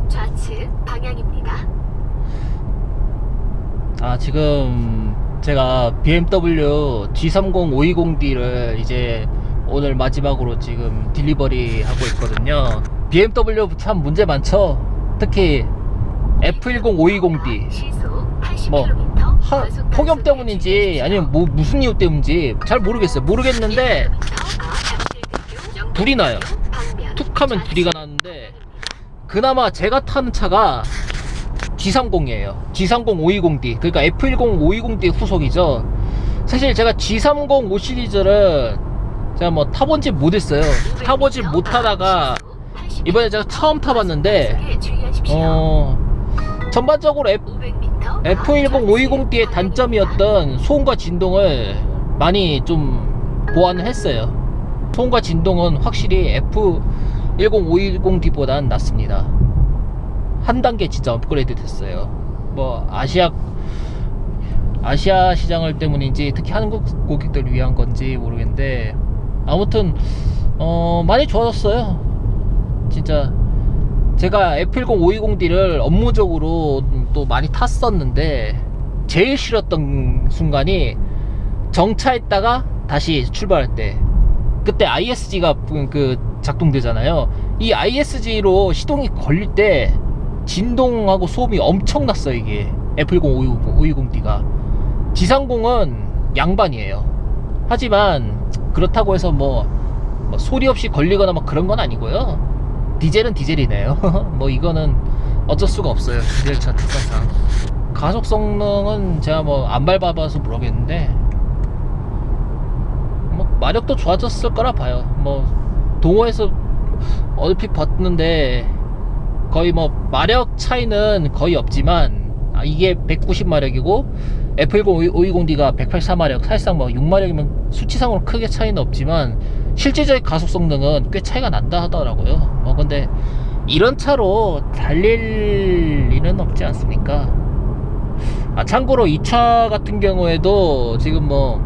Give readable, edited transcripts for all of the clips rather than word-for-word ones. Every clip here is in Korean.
좌측 방향입니다. 지금 제가 BMW G30 520D를 이제 오늘 마지막으로 지금 딜리버리 하고 있거든요. BMW 참 문제 많죠. 특히 F10 520D 시속 뭐 80km 폭염 때문인지 아니면 뭐 무슨 이유 때문인지 잘 모르겠는데 불이 나요. 툭 하면 불이가 나는데 그나마 제가 타는 차가 G30이에요. G30 520D. 그러니까 F10 520D 후속이죠. 사실 제가 G30 5 시리즈를 제가 뭐 타본지 못했어요. 타보지 못하다가 이번에 제가 처음 타봤는데 전반적으로 F10 520D의 단점이었던 소음과 진동을 많이 좀 보완을 했어요. 소음과 진동은 확실히 F10 520D보다는 낫습니다. 한 단계 진짜 업그레이드 됐어요. 뭐 아시아 시장을 때문인지 특히 한국 고객들 위한 건지 모르겠는데 아무튼 많이 좋아졌어요. 진짜 제가 F10 520D를 업무적으로 또 많이 탔었는데 제일 싫었던 순간이 정차했다가 다시 출발할 때, 그때 ISG가 작동되잖아요. 이 ISG로 시동이 걸릴 때 진동하고 소음이 엄청났어요. 이게 F10 520D가 G30은 양반이에요. 하지만 그렇다고 해서 뭐 소리 없이 걸리거나 막 그런 건 아니고요. 디젤은 디젤이네요. 뭐 이거는 어쩔 수가 없어요. 디젤차 특성상. 가속 성능은 제가 뭐 안 밟아봐서 모르겠는데 뭐 마력도 좋아졌을 거라 봐요. 뭐 동호회에서 얼핏 봤는데 거의 뭐 마력 차이는 거의 없지만 이게 190마력이고 F10 520D가 184마력, 사실상 뭐 6마력이면 수치상으로 크게 차이는 없지만 실질적인 가속 성능은 꽤 차이가 난다 하더라고요. 근데 이런 차로 달릴 일은 없지 않습니까? 참고로 이 차 같은 경우에도 지금 뭐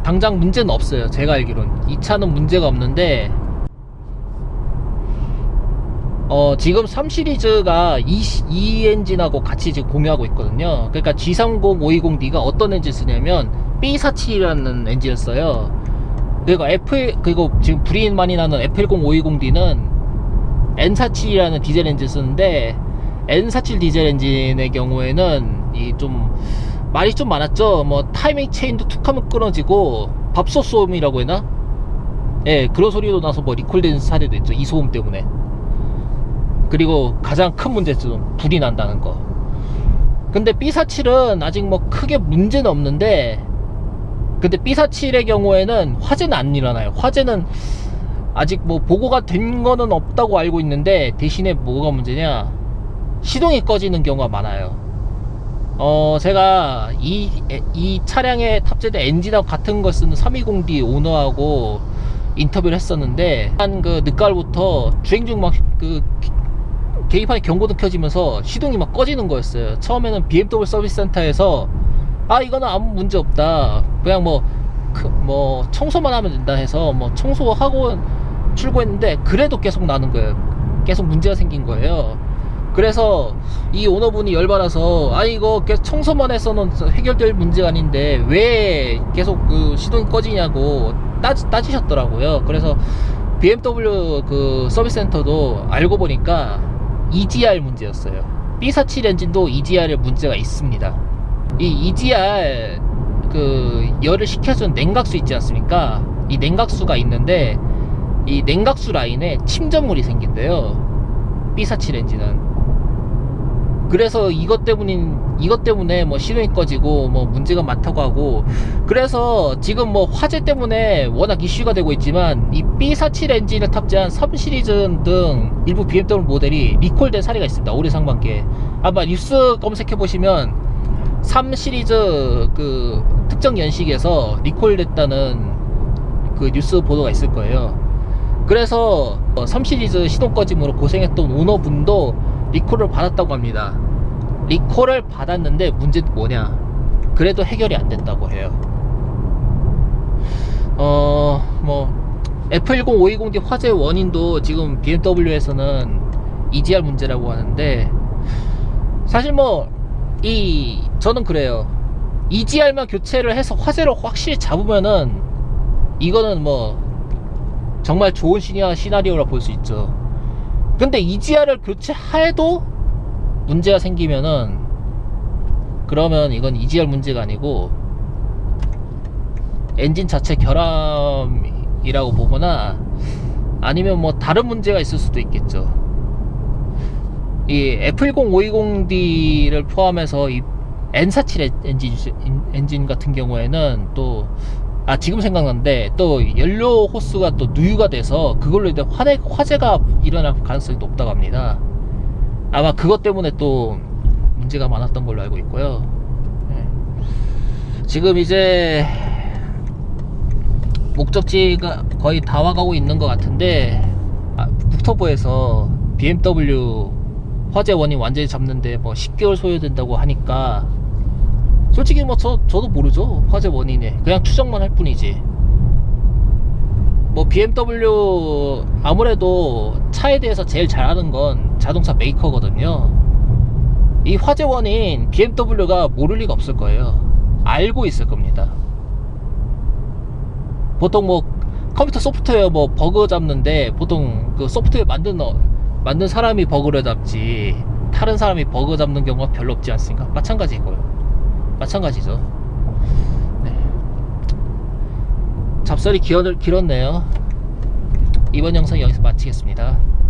당장 문제는 없어요. 제가 알기로는 이 차는 문제가 없는데 지금 3 시리즈가 이 엔진하고 같이 지금 공유하고 있거든요. 그러니까 G30 520D가 어떤 엔진 쓰냐면 B47이라는 엔진을 써요. 그리고 지금 불이 많이 나는 F10 520D는 N47이라는 디젤 엔진 쓰는데 N47 디젤 엔진의 경우에는 말이 좀 많았죠. 뭐 타이밍 체인도 툭 하면 끊어지고 밥솥 소음이라고 해나? 예, 그런 소리도 나서 뭐 리콜된 사례도 있죠. 이 소음 때문에. 그리고 가장 큰 문제점, 불이 난다는 거. 근데 B47은 아직 뭐 크게 문제는 없는데, 근데 B47의 경우에는 화재는 안 일어나요. 화재는 아직 뭐 보고가 된 거는 없다고 알고 있는데, 대신에 뭐가 문제냐, 시동이 꺼지는 경우가 많아요. 제가 이 차량에 탑재된 엔진하고 같은 걸 쓰는 320D 오너하고 인터뷰를 했었는데, 한 늦가을부터 주행 중 막 계기판에 경고등 켜지면서 시동이 막 꺼지는 거였어요. 처음에는 BMW 서비스 센터에서 이거는 아무 문제 없다, 그냥 뭐 청소만 하면 된다 해서 뭐 청소하고 출고했는데 그래도 계속 나는 거예요. 계속 문제가 생긴 거예요. 그래서 이 오너분이 열받아서 이거 계속 청소만 해서는 해결될 문제가 아닌데 왜 계속 시동이 꺼지냐고 따지셨더라고요. 그래서 BMW 서비스 센터도 알고 보니까 EGR 문제였어요. B47 엔진도 EGR에 문제가 있습니다. 이 EGR 열을 식혀준 냉각수 있지 않습니까? 이 냉각수가 있는데 이 냉각수 라인에 침전물이 생긴대요. B47 엔진은. 그래서 이것 때문에 뭐 시동이 꺼지고 뭐 문제가 많다고 하고, 그래서 지금 뭐 화재 때문에 워낙 이슈가 되고 있지만 이 B47 엔진을 탑재한 3 시리즈 등 일부 BMW 모델이 리콜된 사례가 있습니다. 올해 상반기에. 아마 뉴스 검색해 보시면 3 시리즈 특정 연식에서 리콜됐다는 뉴스 보도가 있을 거예요. 그래서 3 시리즈 시동 꺼짐으로 고생했던 오너분도 리콜을 받았다고 합니다. 리콜을 받았는데 문제는 뭐냐, 그래도 해결이 안 됐다고 해요. 뭐 F10520D 화재 원인도 지금 BMW에서는 EGR 문제라고 하는데, 사실 저는 그래요. EGR만 교체를 해서 화재를 확실히 잡으면은 이거는 정말 좋은 시나리오라 볼 수 있죠. 근데 EGR을 교체해도 문제가 생기면은, 그러면 이건 EGR 문제가 아니고 엔진 자체 결함이라고 보거나, 아니면 다른 문제가 있을 수도 있겠죠. 이 F10520D를 포함해서 이 N47 엔진 같은 경우에는 또, 지금 생각났는데, 또 연료 호스가 또 누유가 돼서 그걸로 인해 화재가 일어날 가능성이 높다고 합니다. 아마 그것 때문에 또 문제가 많았던 걸로 알고 있고요. 지금 이제 목적지가 거의 다 와가고 있는 것 같은데, 국토부에서 BMW 화재 원인 완전히 잡는데 10개월 소요된다고 하니까, 솔직히 저도 모르죠. 화재 원인에 그냥 추정만 할 뿐이지. BMW 아무래도 차에 대해서 제일 잘 아는 건 자동차 메이커거든요. 이 화재 원인 BMW가 모를 리가 없을 거예요. 알고 있을 겁니다. 보통 컴퓨터 소프트웨어 버그 잡는데, 보통 그 소프트웨어 만든 사람이 버그를 잡지 다른 사람이 버그 잡는 경우가 별로 없지 않습니까? 마찬가지죠. 네. 잡설이 길었네요. 이번 영상 여기서 마치겠습니다.